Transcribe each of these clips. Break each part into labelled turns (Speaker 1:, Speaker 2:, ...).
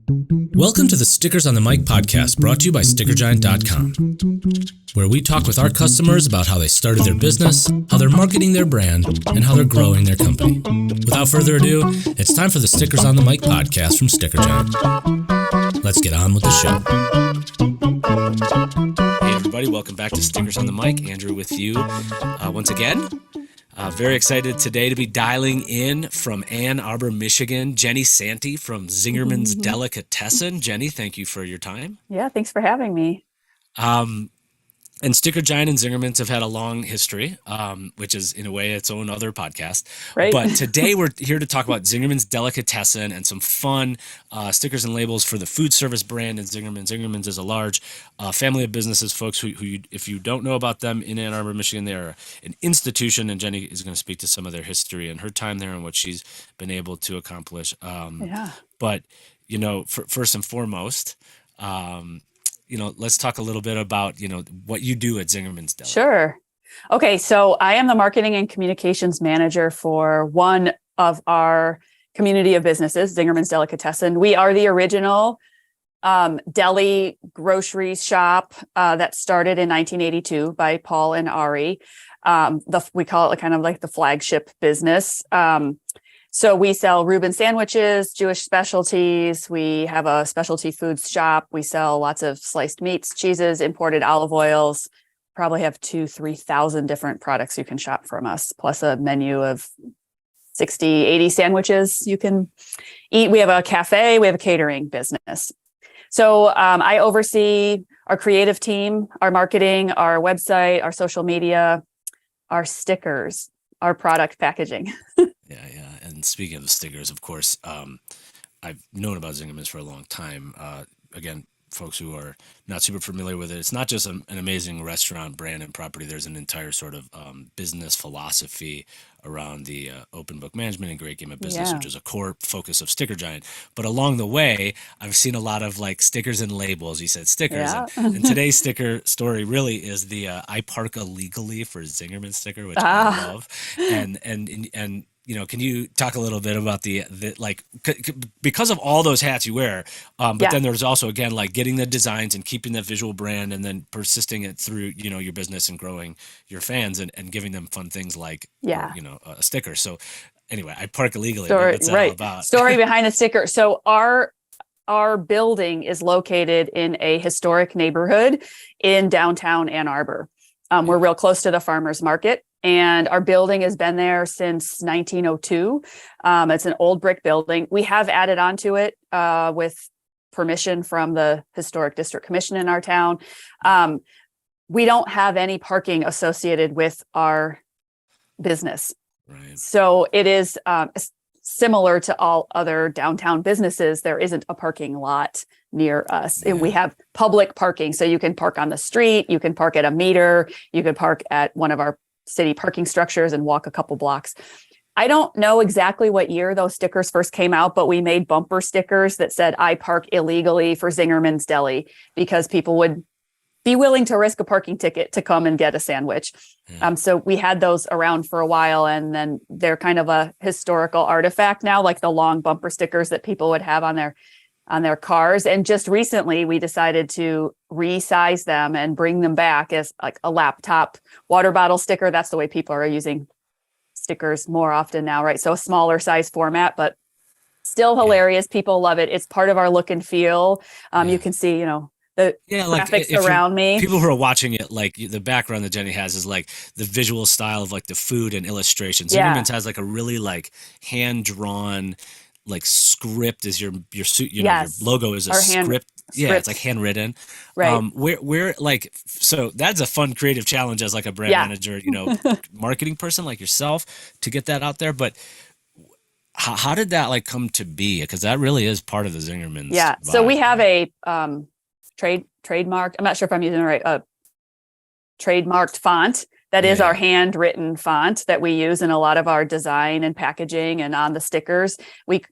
Speaker 1: Welcome to the Stickers on the Mic podcast, brought to you by StickerGiant.com, where we talk with our customers about how they started their business, how they're marketing their brand, and how they're growing their company. Without further ado, it's time for the Stickers on the Mic podcast from Sticker Giant. Let's get on with the show. Hey everybody, welcome back to Stickers on the Mic. Andrew with you once again. Very excited today to be dialing in from Ann Arbor, Michigan, Jenny Santi from Zingerman's Delicatessen. Jenny, thank you for your time.
Speaker 2: Yeah, thanks for having me.
Speaker 1: And Sticker Giant and Zingerman's have had a long history, which is in a way its own other podcast.
Speaker 2: Right.
Speaker 1: But today we're here to talk about Zingerman's Delicatessen and some fun stickers and labels for the food service brand and Zingerman. Zingerman's is a large family of businesses, folks who if you don't know about them in Ann Arbor, Michigan, they are an institution, and Jenny is going to speak to some of their history and her time there and what she's been able to accomplish. But, you know, first and foremost, let's talk a little bit about, what you do at Zingerman's Deli.
Speaker 2: Sure. Okay. So I am the marketing and communications manager for one of our community of businesses, Zingerman's Delicatessen. We are the original deli grocery shop that started in 1982 by Paul and Ari. We call it kind of like the flagship business. So we sell Reuben sandwiches, Jewish specialties. We have a specialty foods shop. We sell lots of sliced meats, cheeses, imported olive oils. Probably have 3,000 different products you can shop from us, plus a menu of 60, 80 sandwiches you can eat. We have a cafe. We have a catering business. So I oversee our creative team, our marketing, our website, our social media, our stickers, our product packaging.
Speaker 1: Yeah. And speaking of the stickers, of course, I've known about Zingerman's for a long time. Again, folks who are not super familiar with it, it's not just an amazing restaurant brand and property. There's an entire sort of business philosophy around the open book management and great game of business, which is a core focus of Sticker Giant. But along the way, I've seen a lot of like stickers and labels. You said stickers.
Speaker 2: Yeah.
Speaker 1: And today's sticker story really is the I park illegally for Zingerman sticker, which I love. And can you talk a little bit about the because of all those hats you wear, but then there's also, again, like getting the designs and keeping that visual brand and then persisting it through, your business and growing your fans and giving them fun things like, a sticker. So anyway, I park illegally. What's that all about?
Speaker 2: Story behind the sticker. So our building is located in a historic neighborhood in downtown Ann Arbor. We're real close to the farmers market. And our building has been there since 1902. It's an old brick building. We have added on to it with permission from the Historic District Commission in our town. We don't have any parking associated with our business.
Speaker 1: Right.
Speaker 2: So it is similar to all other downtown businesses. There isn't a parking lot near us. And we have public parking. So you can park on the street, you can park at a meter, you can park at one of our city parking structures and walk a couple blocks. I don't know exactly what year those stickers first came out, but we made bumper stickers that said, I park illegally for Zingerman's Deli, because people would be willing to risk a parking ticket to come and get a sandwich. So we had those around for a while, and then they're kind of a historical artifact now, like the long bumper stickers that people would have on their cars. And just recently we decided to resize them and bring them back as like a laptop water bottle sticker. That's the way people are using stickers more often now, right? So a smaller size format, but still hilarious. People love it. It's part of our look and feel. You can see, the graphics around me.
Speaker 1: People who are watching it, like the background that Jenny has is like the visual style of like the food and illustrations. Zingerman's has like a really like hand-drawn like script is your suit, your logo is a script. Yeah, it's like handwritten.
Speaker 2: Right.
Speaker 1: Where like, so that's a fun creative challenge as like a brand manager, marketing person like yourself to get that out there. But how did that like come to be? Because that really is part of the Zingerman's.
Speaker 2: Yeah.
Speaker 1: vibe.
Speaker 2: So we have a trademark. I'm not sure if I'm using the right, trademarked font. That is our handwritten font that we use in a lot of our design and packaging and on the stickers.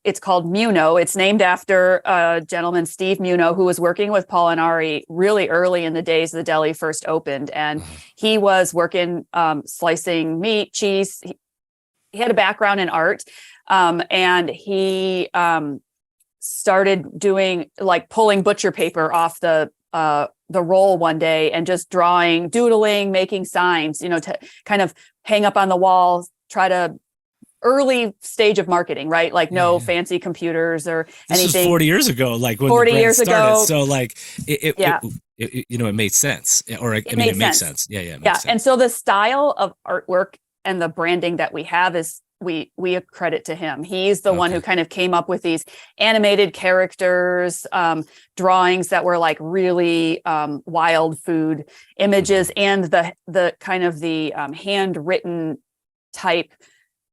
Speaker 2: It's called Muno. It's named after a gentleman, Steve Muno, who was working with Paul and Ari really early in the days the deli first opened. And he was working slicing meat, cheese. He had a background in art, and he started doing like pulling butcher paper off the roll one day and just drawing, doodling, making signs, to kind of hang up on the wall, try to early stage of marketing, right? Like
Speaker 1: Yeah,
Speaker 2: no
Speaker 1: yeah.
Speaker 2: fancy computers or
Speaker 1: This was
Speaker 2: anything.
Speaker 1: 40 years ago, like when the
Speaker 2: 40
Speaker 1: brand
Speaker 2: years
Speaker 1: started.
Speaker 2: ago.
Speaker 1: So like
Speaker 2: Yeah,
Speaker 1: it made sense. Or I
Speaker 2: it
Speaker 1: mean,
Speaker 2: made
Speaker 1: it makes
Speaker 2: sense.
Speaker 1: sense. Yeah, yeah, it
Speaker 2: Yeah.
Speaker 1: makes
Speaker 2: And
Speaker 1: sense.
Speaker 2: so the style of artwork and the branding that we have is we accredit to him. He's the one who
Speaker 1: Okay.
Speaker 2: kind of came up with these animated characters, drawings that were like really wild food images,
Speaker 1: Mhm.
Speaker 2: and the kind of the handwritten type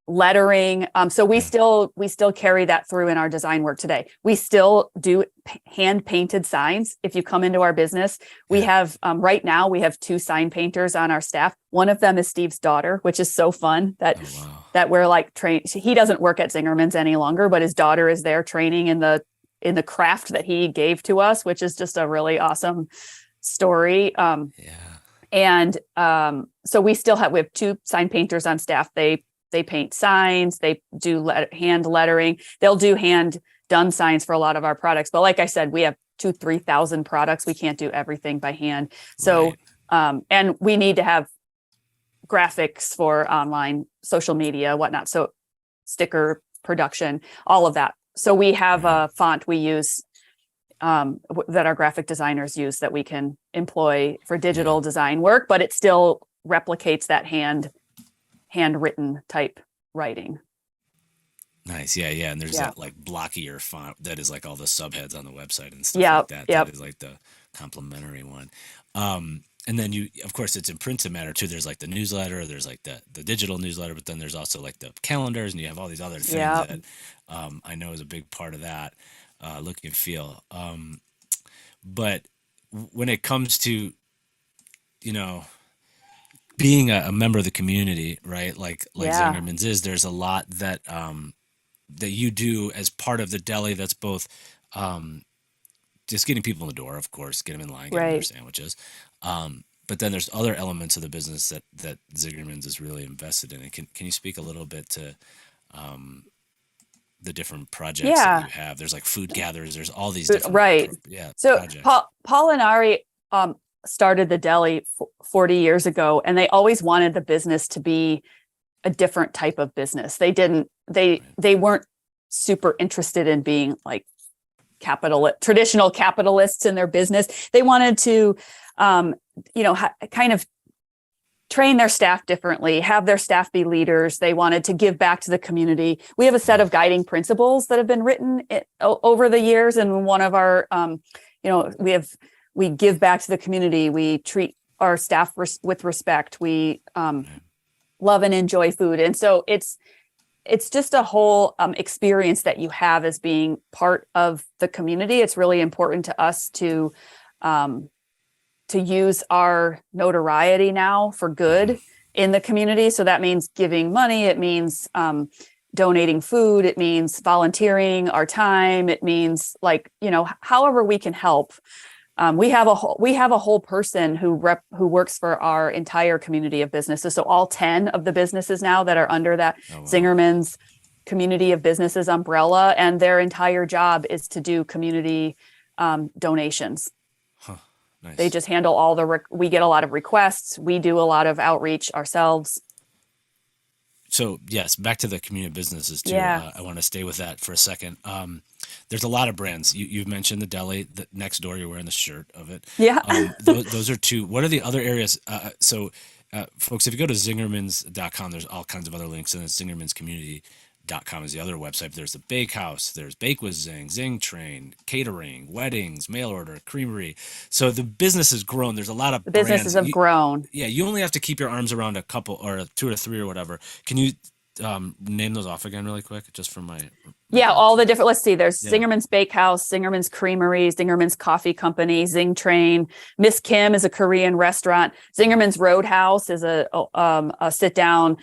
Speaker 2: lettering. So
Speaker 1: Yeah.
Speaker 2: we still carry that through in our design work today. We still do hand painted signs. If you come into our business, we
Speaker 1: Yeah.
Speaker 2: have right now we have 2 sign painters on our staff. One of them is Steve's daughter, which is so fun
Speaker 1: Oh, wow.
Speaker 2: that we're like trained. He doesn't work at Zingerman's any longer, but his daughter is there training in the craft that he gave to us, which is just a really awesome story.
Speaker 1: Yeah.
Speaker 2: And so we have 2 sign painters on staff. They paint signs, they do hand lettering, they'll do hand done signs for a lot of our products. But like I said, we have 3,000 products. We can't do everything by hand. So
Speaker 1: Right.
Speaker 2: and we need to have graphics for online social media, whatnot. So sticker production, all of that. So we have
Speaker 1: Right.
Speaker 2: a font we use that our graphic designers use that we can employ for
Speaker 1: Yeah.
Speaker 2: digital design work, but it still replicates that handwritten type writing.
Speaker 1: Nice. Yeah, yeah. And there's
Speaker 2: Yeah.
Speaker 1: that like blockier font that is like all the subheads on the website and stuff like
Speaker 2: Yep.
Speaker 1: that. That
Speaker 2: Yep.
Speaker 1: is like the complimentary one. And then of course, it's in print matter too. There's like the newsletter, there's like the digital newsletter, but then there's also like the calendars, and you have all these other things
Speaker 2: Yep.
Speaker 1: that I know is a big part of that look and feel. But when it comes to, you know, being a member of the community, right? Like
Speaker 2: Yeah.
Speaker 1: Zingerman's is, there's a lot that you do as part of the deli that's both just getting people in the door, of course, get them in line, get them their
Speaker 2: Right.
Speaker 1: sandwiches. But then there's other elements of the business that Zingerman's is really invested in. And can you speak a little bit to the different projects that
Speaker 2: Yeah.
Speaker 1: you have? There's like food gatherers. There's all these different
Speaker 2: Right. So
Speaker 1: projects.
Speaker 2: Paul and Ari started the deli 40 years ago, and they always wanted the business to be a different type of business.
Speaker 1: Right.
Speaker 2: They weren't super interested in being like traditional capitalists in their business. They wanted to, kind of train their staff differently, have their staff be leaders. They wanted to give back to the community. We have a set of guiding principles that have been written over the years. And one of our, we give back to the community. We treat our staff with respect. We love and enjoy food. And so it's just a whole experience that you have as being part of the community. It's really important to us to use our notoriety now for good in the community. So that means giving money. It means donating food. It means volunteering our time. It means however we can help. We have a whole person who works for our entire community of businesses. So all 10 of the businesses now that are under that
Speaker 1: Oh, wow.
Speaker 2: Zingerman's community of businesses umbrella, and their entire job is to do community donations.
Speaker 1: Huh.
Speaker 2: They
Speaker 1: Nice.
Speaker 2: just handle we get a lot of requests. We do a lot of outreach ourselves.
Speaker 1: So yes, back to the community businesses too.
Speaker 2: Yeah.
Speaker 1: I want to stay with that for a second. There's a lot of brands. You've mentioned the deli. Next door, you're wearing the shirt of it.
Speaker 2: Yeah.
Speaker 1: Those are two. What are the other areas? Folks, if you go to zingermans.com, there's all kinds of other links, and then zingermanscommunity.com is the other website. There's the Bakehouse, there's Bake with Zing, Zing Train, catering, weddings, mail order, creamery. So the business has grown. There's a lot of
Speaker 2: The businesses
Speaker 1: brands.
Speaker 2: have grown.
Speaker 1: Yeah, you only have to keep your arms around a couple or two or three or whatever. Can you name those off again really quick, just for my
Speaker 2: Yeah, all the different. Let's see. There's
Speaker 1: Yeah.
Speaker 2: Zingerman's Bakehouse, Zingerman's Creamery, Zingerman's Coffee Company, Zing Train. Miss Kim is a Korean restaurant. Zingerman's Roadhouse is a sit down,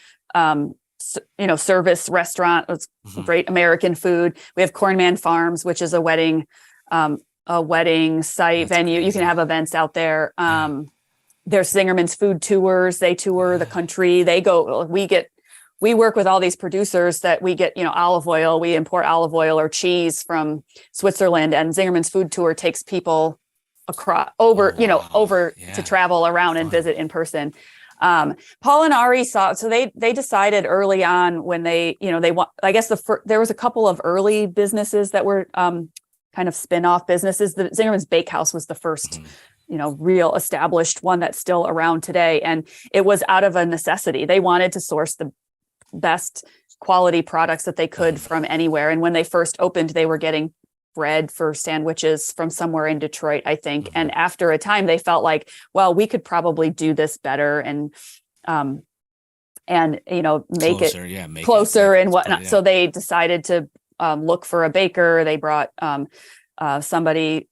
Speaker 2: service restaurant. It's great American food. We have Cornman Farms, which is a wedding site
Speaker 1: That's
Speaker 2: venue. You
Speaker 1: crazy.
Speaker 2: can have events out there. There's Zingerman's Food Tours. They tour the country. We get we work with all these producers that we get, olive oil, we import olive oil or cheese from Switzerland, and Zingerman's Food Tour takes people across over,
Speaker 1: Oh wow.
Speaker 2: over to
Speaker 1: Yeah.
Speaker 2: travel around and
Speaker 1: Fun.
Speaker 2: visit in person. Paul and Ari saw, so they decided early on when they want, I guess there was a couple of early businesses that were kind of spin-off businesses. The Zingerman's Bakehouse was the first, real established one that's still around today. And it was out of a necessity. They wanted to source the best quality products that they could from anywhere. And when they first opened, they were getting bread for sandwiches from somewhere in Detroit, I think. And after a time, they felt like, well, we could probably do this better and make
Speaker 1: Closer,
Speaker 2: it
Speaker 1: yeah, make
Speaker 2: closer
Speaker 1: it,
Speaker 2: and whatnot.
Speaker 1: yeah.
Speaker 2: So they decided to look for a baker. They brought somebody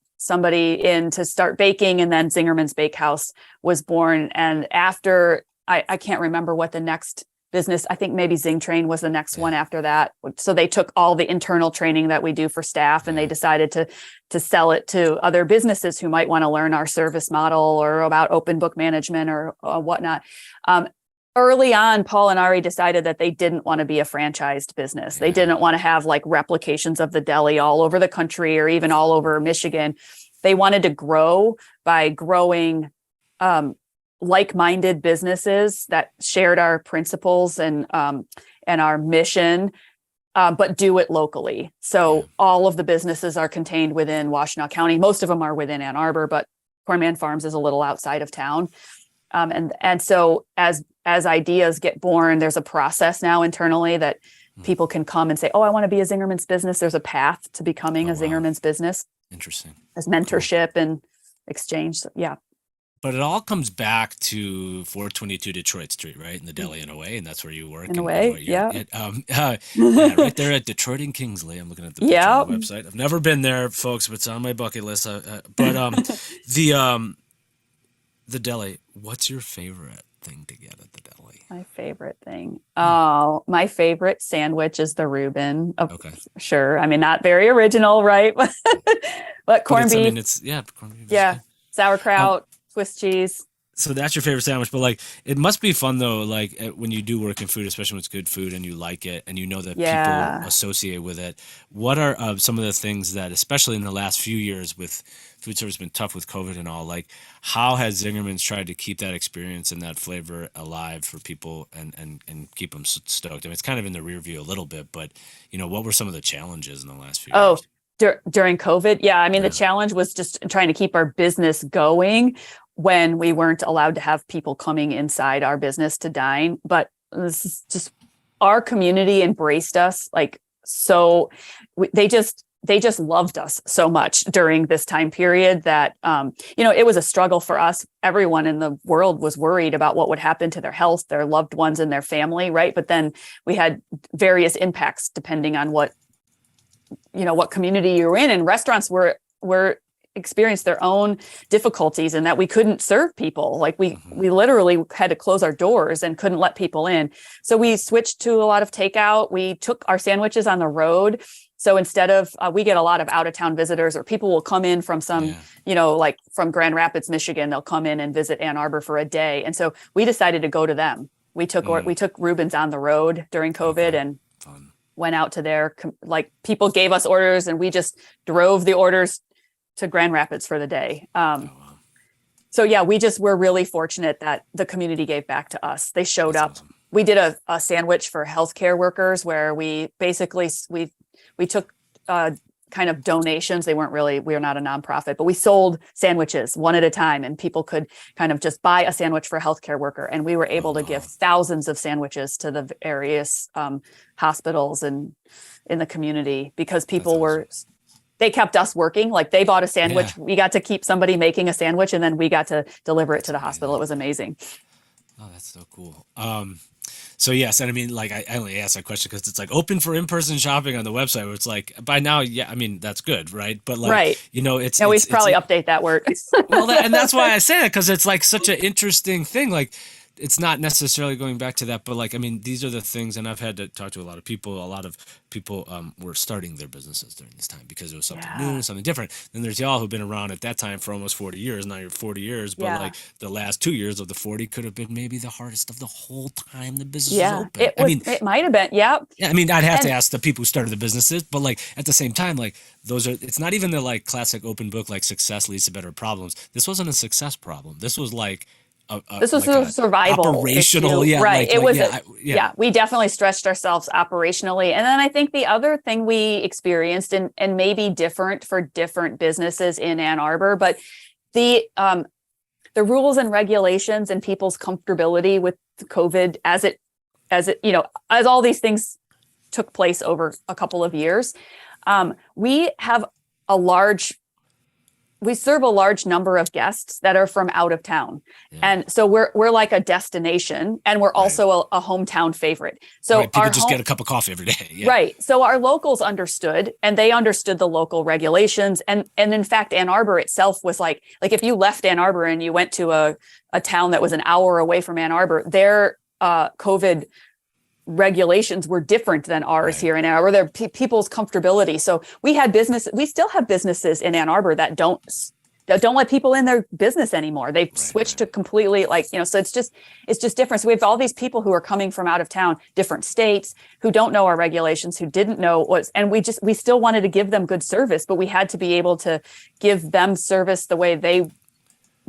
Speaker 2: in to start baking, and then Zingerman's Bakehouse was born. And after, I can't remember what the next business, I think maybe Zing Train was the next one after that. So they took all the internal training that we do for staff, and they decided to sell it to other businesses who might want to learn our service model or about open book management or whatnot. Early on, Paul and Ari decided that they didn't want to be a franchised business. They didn't want to have like replications of the Deli all over the country or even all over Michigan. They wanted to grow by growing like-minded businesses that shared our principles and our mission, but do it locally. So all of the businesses are contained within Washtenaw County. Most of them are within Ann Arbor, but Cornman Farms is a little outside of town. And so as ideas get born, there's a process now internally that people can come and say, oh, I want to be a Zingerman's business. There's a path to becoming a Zingerman's business.
Speaker 1: Interesting.
Speaker 2: As mentorship and exchange. So, yeah.
Speaker 1: But it all comes back to 422 Detroit Street, right? In the Deli in a way, and that's where you work.
Speaker 2: In a way, yeah.
Speaker 1: Right there at Detroit and Kingsley. I'm looking at the picture on the website. I've never been there, folks, but it's on my bucket list. The Deli, what's your favorite thing to get at the Deli?
Speaker 2: My favorite thing. Oh, my favorite sandwich is the Reuben.
Speaker 1: Okay.
Speaker 2: Sure. I mean, not very original, right? But corned beef.
Speaker 1: Corned beef.
Speaker 2: Yeah. Sauerkraut, Swiss cheese.
Speaker 1: So that's your favorite sandwich, but like it must be fun though, like when you do work in food, especially when it's good food and you like it and you know that people associate with it. What are some of the things that, especially in the last few years with food service been tough with COVID and all, like how has Zingerman's tried to keep that experience and that flavor alive for people and keep them stoked? I mean, it's kind of in the rear view a little bit, but what were some of the challenges in the last few years?
Speaker 2: During COVID? Yeah. I mean, the challenge was just trying to keep our business going when we weren't allowed to have people coming inside our business to dine. But this is just, our community embraced us like, so they just loved us so much during this time period that, it was a struggle for us. Everyone in the world was worried about what would happen to their health, their loved ones and their family. Right. But then we had various impacts depending on what community you were in, and restaurants were experienced their own difficulties in that we couldn't serve people. Like we literally had to close our doors and couldn't let people in. So we switched to a lot of takeout. We took our sandwiches on the road. So instead of, we get a lot of out of town visitors, or people will come in from like from Grand Rapids, Michigan, they'll come in and visit Ann Arbor for a day. And so we decided to go to them. We took Reuben's on the road during COVID and went out to their, like people gave us orders and we just drove the orders to Grand Rapids for the day. So yeah, we're really fortunate that the community gave back to us. They showed up. Awesome. We did a sandwich for healthcare workers where we basically, we took kind of donations. We're not a nonprofit, but we sold sandwiches one at a time, and people could kind of just buy a sandwich for a healthcare worker. And we were able to give thousands of sandwiches to the various hospitals and in the community because people they kept us working. Like they bought a sandwich. Yeah. We got to keep somebody making a sandwich, and then we got to deliver it to the hospital. It was amazing.
Speaker 1: Oh, that's so cool. So yes, and I mean, like I only asked that question because it's like open for in-person shopping on the website, where it's like by now, yeah, I mean that's good, right? But like, it's
Speaker 2: we should probably update that word.
Speaker 1: Well, and that's why I say it, because it's like such an interesting thing. Like it's not necessarily going back to that, but like, I mean, these are the things, and I've had to talk to a lot of people. A lot of people were starting their businesses during this time because it was something
Speaker 2: Yeah.
Speaker 1: new, something different. Then there's y'all who've been around at that time for almost 40 years. Now you're 40 years, but
Speaker 2: Yeah.
Speaker 1: like the last 2 years of the 40 could have been maybe the hardest of the whole time the business was
Speaker 2: Yeah.
Speaker 1: open. I mean,
Speaker 2: It might have been. Yeah.
Speaker 1: yeah, I mean, I'd have to
Speaker 2: And
Speaker 1: ask the people who started the businesses, but like at the same time, like those are, it's not even the like classic open book, like success leads to better problems. This wasn't a success problem. This was like
Speaker 2: this was
Speaker 1: like
Speaker 2: a
Speaker 1: a
Speaker 2: survival
Speaker 1: operational,
Speaker 2: issue.
Speaker 1: yeah,
Speaker 2: Right. It was
Speaker 1: yeah,
Speaker 2: yeah, we definitely stretched ourselves operationally. And then I think the other thing we experienced and maybe different for different businesses in Ann Arbor, but the rules and regulations and people's comfortability with COVID as all these things took place over a couple of years. We have a large we serve a large number of guests that are from out of town.
Speaker 1: yeah,
Speaker 2: And so we're like a destination, and we're
Speaker 1: right,
Speaker 2: also a hometown favorite. So
Speaker 1: right. People just get a cup of coffee every day. Yeah,
Speaker 2: right. So our locals understood, and they understood the local regulations. And in fact, Ann Arbor itself was like if you left Ann Arbor and you went to a town that was an hour away from Ann Arbor, their COVID regulations were different than ours
Speaker 1: right,
Speaker 2: here in Ann Arbor. They're people's comfortability. So we still have businesses in Ann Arbor that don't let people in their business anymore. They've
Speaker 1: right,
Speaker 2: switched
Speaker 1: right.
Speaker 2: to completely so it's just different. So we have all these people who are coming from out of town, different states, who don't know our regulations, who didn't know and we still wanted to give them good service, but we had to be able to give them service the way they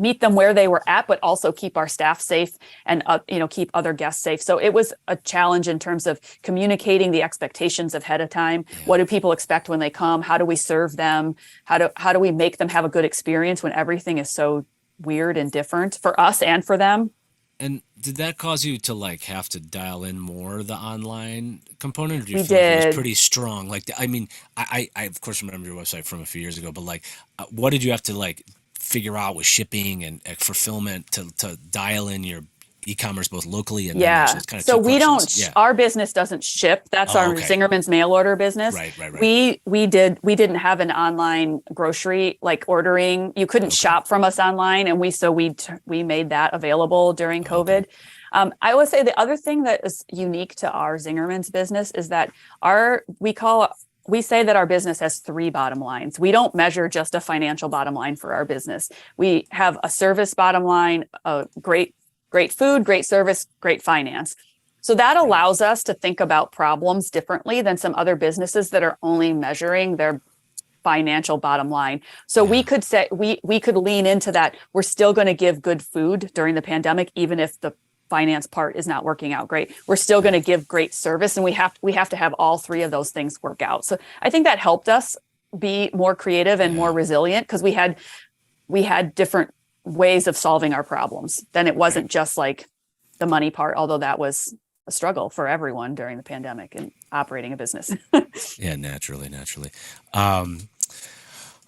Speaker 2: meet them where they were at, but also keep our staff safe and keep other guests safe. So it was a challenge in terms of communicating the expectations ahead of time.
Speaker 1: Yeah.
Speaker 2: What do people expect when they come? How do we serve them? How do we make them have a good experience when everything is so weird and different for us and for them?
Speaker 1: And did that cause you to like have to dial in more the online component, or do you
Speaker 2: We
Speaker 1: feel like it was
Speaker 2: did.
Speaker 1: pretty strong? Like, I mean, I of course remember your website from a few years ago, but like, what did you have to like figure out with shipping and fulfillment to dial in your e-commerce both locally and internationally?
Speaker 2: Yeah.
Speaker 1: It's kind of
Speaker 2: So
Speaker 1: two
Speaker 2: we don't,
Speaker 1: questions. Yeah.
Speaker 2: our business doesn't ship. That's
Speaker 1: Oh,
Speaker 2: our
Speaker 1: okay.
Speaker 2: Zingerman's mail order business.
Speaker 1: Right, right, right.
Speaker 2: We didn't have an online grocery like ordering. You couldn't
Speaker 1: Okay.
Speaker 2: shop from us online. And we made that available during
Speaker 1: Okay.
Speaker 2: COVID. I would say the other thing that is unique to our Zingerman's business is that we say that our business has three bottom lines. We don't measure just a financial bottom line for our business. We have a service bottom line, a great food, great service, great finance. So that allows us to think about problems differently than some other businesses that are only measuring their financial bottom line. So we
Speaker 1: Yeah.
Speaker 2: could say we could lean into that. We're still going to give good food during the pandemic, even if the finance part is not working out great. We're still going to give great service, and we have to have all three of those things work out. So I think that helped us be more creative and more
Speaker 1: Yeah.
Speaker 2: resilient because we had different ways of solving our problems. Then it
Speaker 1: Right.
Speaker 2: wasn't just like the money part, although that was a struggle for everyone during the pandemic and operating a business.
Speaker 1: Yeah. Naturally, naturally. Um,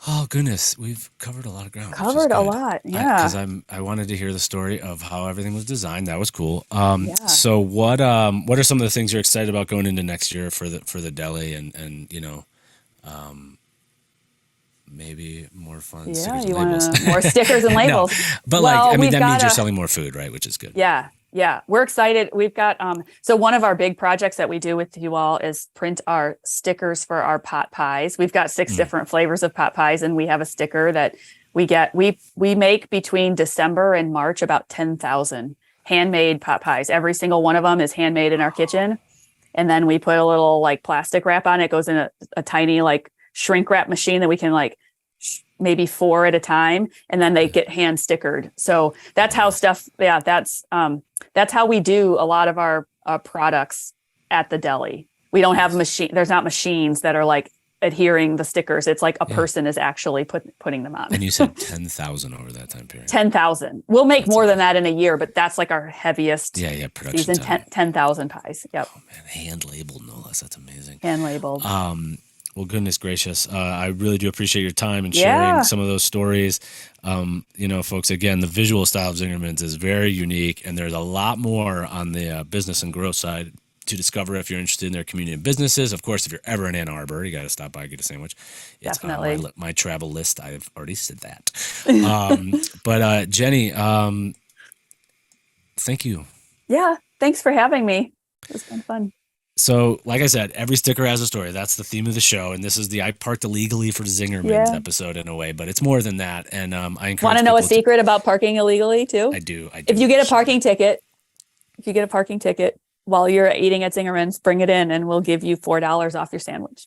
Speaker 1: Oh goodness, we've covered a lot of ground, which is
Speaker 2: Covered a
Speaker 1: good.
Speaker 2: lot.
Speaker 1: Because
Speaker 2: Yeah.
Speaker 1: I wanted to hear the story of how everything was designed. That was cool.
Speaker 2: Yeah.
Speaker 1: So what are some of the things you're excited about going into next year for the deli and maybe more fun
Speaker 2: Yeah.
Speaker 1: stickers and
Speaker 2: You
Speaker 1: labels?
Speaker 2: want more stickers and
Speaker 1: No,
Speaker 2: labels?
Speaker 1: but like
Speaker 2: Well,
Speaker 1: I mean
Speaker 2: we've
Speaker 1: that means
Speaker 2: got
Speaker 1: you're
Speaker 2: a
Speaker 1: selling more food, right? Which is good.
Speaker 2: Yeah, yeah. We're excited. We've got so one of our big projects that we do with you all is print our stickers for our pot pies. We've got six
Speaker 1: Mm,
Speaker 2: different flavors of pot pies, and we have a sticker that we make between December and March about 10,000 handmade pot pies. Every single one of them is handmade in our kitchen. And then we put a little like plastic wrap on it. It goes in a tiny like shrink wrap machine that we can like maybe four at a time, and then they get hand stickered. So that's how
Speaker 1: nice.
Speaker 2: stuff. Yeah, that's how we do a lot of our products at the deli. We don't have
Speaker 1: Nice.
Speaker 2: machine. There's not machines that are like adhering the stickers. It's like a
Speaker 1: Yeah.
Speaker 2: person is actually putting them on.
Speaker 1: And you said 10,000 over that time period.
Speaker 2: 10,000. We'll make
Speaker 1: That's
Speaker 2: more than
Speaker 1: amazing.
Speaker 2: that in a year, but that's like our heaviest
Speaker 1: Yeah, yeah, production
Speaker 2: season.
Speaker 1: time.
Speaker 2: 10,000 pies. Yep,
Speaker 1: Man, hand labeled no less. That's amazing.
Speaker 2: hand labeled.
Speaker 1: Well, goodness gracious. I really do appreciate your time and sharing
Speaker 2: Yeah,
Speaker 1: some of those stories. Folks, again, the visual style of Zingerman's is very unique, and there's a lot more on the business and growth side to discover if you're interested in their community and businesses. Of course, if you're ever in Ann Arbor, you got to stop by, get a sandwich. It's on
Speaker 2: definitely.
Speaker 1: my travel list. I've already said that. But Jenny, thank you.
Speaker 2: Yeah. Thanks for having me. It's been fun.
Speaker 1: So, like I said, every sticker has a story. That's the theme of the show, and this is the I parked illegally for Zingerman's episode in a way, but it's more than that. And I encourage.
Speaker 2: Want to know a secret about parking illegally too?
Speaker 1: I do.
Speaker 2: If you get a parking ticket, while you're eating at Zingerman's, bring it in, and we'll give you $4 off your sandwich.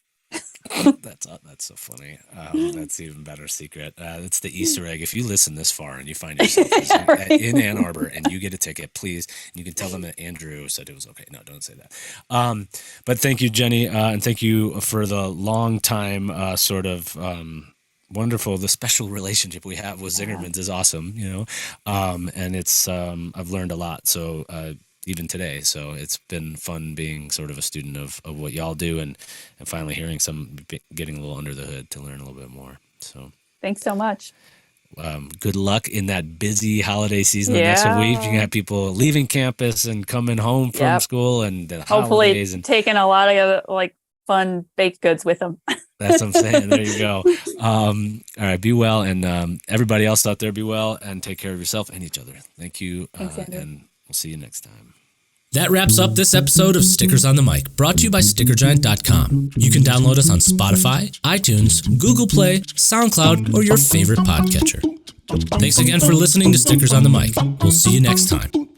Speaker 1: That's so funny. That's even better secret. It's the Easter egg. If you listen this far and you find yourself in Ann Arbor and you get a ticket, please, you can tell them that Andrew said it was okay. No, don't say that. But thank you, Jenny, and thank you for the long time wonderful. The special relationship we have with Zingerman's is awesome, and it's I've learned a lot. So. Even today. So it's been fun being sort of a student of what y'all do and finally hearing getting a little under the hood to learn a little bit more. So
Speaker 2: thanks so much.
Speaker 1: Good luck in that busy holiday season the next week. You can have people leaving campus and coming home from school and the
Speaker 2: hopefully
Speaker 1: holidays and
Speaker 2: taking a lot of fun baked goods with them.
Speaker 1: That's what I'm saying. There you go. All right. Be well. And everybody else out there, be well and take care of yourself and each other. Thank you.
Speaker 2: Thanks,
Speaker 1: and we'll see you next time.
Speaker 3: That wraps up this episode of Stickers on the Mic, brought to you by StickerGiant.com. You can download us on Spotify, iTunes, Google Play, SoundCloud, or your favorite podcatcher. Thanks again for listening to Stickers on the Mic. We'll see you next time.